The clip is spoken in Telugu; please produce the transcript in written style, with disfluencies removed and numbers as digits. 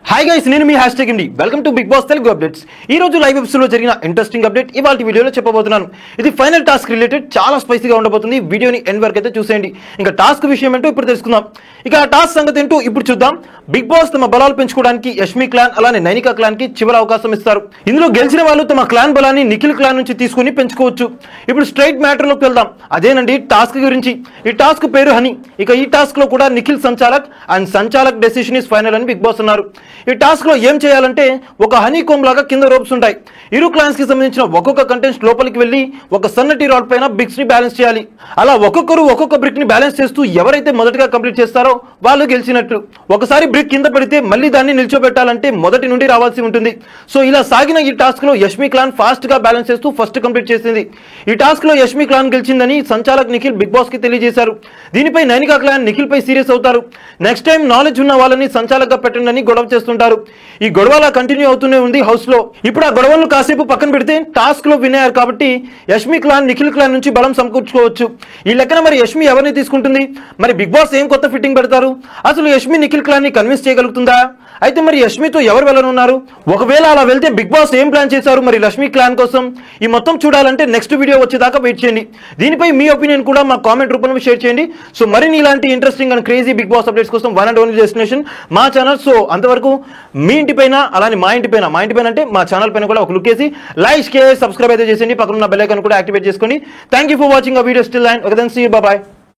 హాయ్ గైస్, నేను మీ హ్యాష్ట్యాగ్ ఇండి. Welcome to Bigg Boss Telugu updates. ఈ రోజు లైవ్ ఎపిసోడ్ లో జరిగిన ఇంట్రెస్టింగ్ అప్డేట్ ఇవాళ వీడియోలో చెప్పబోతున్నాను. ఇది ఫైనల్ టాస్క్ రిలేటెడ్, చాలా స్పైసీగా ఉండబోతుంది. వీడియోని ఎండ్ వరకు అయితే చూసేయండి. ఇంకా టాస్క్ విషయం ఏంటో ఇప్పుడు తెలుసుకుందాం. ఇక ఆ టాస్క్ సంగతి ఏంటో ఇప్పుడు చూద్దాం. బిగ్ బాస్ తమ బలాలు పెంచుకోవడానికి యష్మి క్లాన్ అలానే నైనికా క్లాన్ కి చివరి అవకాశం ఇస్తారు. ఇందులో గెలిచిన వాళ్ళు తమ క్లాన్ బలాన్ని నిఖిల్ క్లాన్ నుంచి తీసుకుని పెంచుకోవచ్చు. ఇప్పుడు స్ట్రైట్ మ్యాటర్ లోకి వెళ్దాం. అదేనండి టాస్క్ గురించి. ఈ టాస్క్ పేరు హనీ. ఇక ఈ టాస్క్ లో కూడా నిఖిల్ సంచాలక్ అండ్ సంచాలక్ డెసిషన్ ఇస్ ఫైనల్ అని బిగ్ బాస్ అన్నారు. ఈ టాస్క్ లో ఏం చేయాలంటే ఒక హనీ కోమ్ లాగా కింద రోప్స్ ఉంటాయి. ఇరు క్లాన్స్ కి సంబంధించిన ఒక్కొక్క కంటెంట్స్ లోపలికి వెళ్లి ఒక సన్నటి రాడ్ పైన బ్రిక్స్ ని బ్యాలెన్స్ చేయాలి. అలా ఒక్కొక్కరు ఒక్కొక్క బ్రిక్ ని బ్యాలెన్స్ చేస్తూ ఎవరైతే మొదటగా కంప్లీట్ చేస్తారో వాళ్ళు గెలిచినట్లు. ఒకసారి బ్రిక్ కింద పడితే మళ్ళీ దాన్ని నిల్చోబెట్టాలంటే మొదటి నుండి రావాల్సి ఉంటుంది. సో ఇలా సాగిన ఈ టాస్క్ లో యష్మి క్లాన్ ఫాస్ట్ గా బ్యాలెన్స్ చేస్తూ ఫస్ట్ కంప్లీట్ చేసింది. ఈ టాస్క్ లో యష్మి క్లాన్ గెలిచిందని సంచాలక్ నిఖిల్ బిగ్ బాస్ కి తెలియజేశారు. దీనిపై నైనికా క్లాన్ నిఖిల్ పై సీరియస్ అవుతారు. నెక్స్ట్ టైం నాలెడ్జ్ ఉన్న వాళ్ళని సంచాలక్ గా పెట్టండి అని గొడవ చేస్తుంటారు. ఈ గొడవ అలా కంటిన్యూ అవుతూనే ఉంది హౌస్ లో. ఇప్పుడు ఆ గొడవలను కాసేపు పక్కన పెడితే టాస్క్ లో విన్ అయ్యారు కాబట్టి యష్మి క్లాన్ నిఖిల్ క్లాన్ నుంచి బలం సమకూర్చుకోవచ్చు. ఈ లెక్కన మరి యష్మి ఎవరిని తీసుకుంటుంది? మరి బిగ్ బాస్ ఏం కొత్త ఫిట్టింగ్ పెడతారు? అసలు యష్మి నిఖిల్ క్లాన్ ని కన్విన్స్ చేయగలుగుతుందా? అయితే మరి యష్మితో ఎవరు వెళ్ళనున్నారు? ఒకవేళ అలా వెళ్తే బిగ్ బాస్ ఏం ప్లాన్ చేశారు మరి లక్ష్మి క్లాన్ కోసం? ఈ మొత్తం చూడాలంటే నెక్స్ట్ వీడియో వచ్చేదాకా వెయిట్ చేయండి. దీనిపై మీ ఒపీనియన్ కూడా మా కామెంట్ రూపంలో షేర్ చేయండి. సో మరిన్ని ఇలాంటి interesting and crazy Bigg Boss updates కోసం వన్ అండ్ ఓన్లీ డెస్టినేషన్ మా ఛానల్. సో అంతవరకు మీ ఇంటి పైన అలానే మా ఇంటి పైన అంటే మా ఛానల్ పైన కూడా ఒక లుక్ వేసి లైక్ షేర్ సబ్స్క్రైబ్ అయితే చేసేయండి. పక్కన ఉన్న బెల్ ఐకాన్ కూడా యాక్టివేట్ చేసుకోండి. థ్యాంక్ యూ ఫర్ వాచింగ్ ఆ video still and okay then see you, bye by.